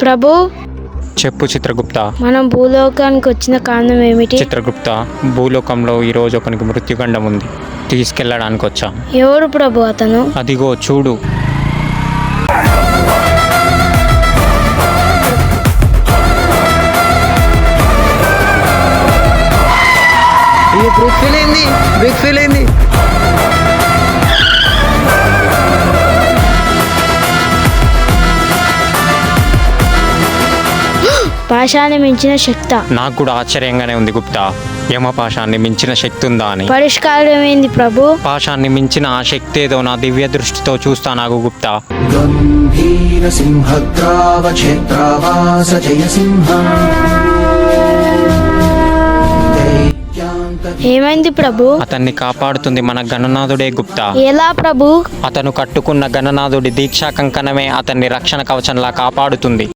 ప్రభు, చెప్పు చిత్రగుప్త. మనం భూలోకానికి వచ్చిన కారణం ఏమిటి? చిత్రగుప్త, భూలోకంలో ఈరోజు ఒకనికి మృత్యుగండం ఉంది, తీసుకెళ్ళడానికి వచ్చా. ఎవరు ప్రభు అతను? అదిగో చూడు. బ్రేక్ ఫెయిల్ అయింది. పాశాన్ని మించిన శక్తి. నాకు కూడా ఆశ్చర్యంగానే ఉంది గుప్తా, యమపాశాన్ని మించిన శక్తి ఉందా అని. పరిష్కారం ఏంది ప్రభు? పాశాన్ని మించిన ఆ శక్తి ఏదో నా దివ్య దృష్టితో చూస్తా నాకు గుప్తా. గంభీర సింహద్రావక్షేత్రావాస జయసింహం. ఏమైంది ప్రభు? అతన్ని కాపాడుతుంది మన గణనాథుడే గుప్తా. ఎలా ప్రభు? అతను కట్టుకున్న గణనాథుడి దీక్షా కంకణమే అతన్ని రక్షణ కవచంలా కాపాడుతుంది.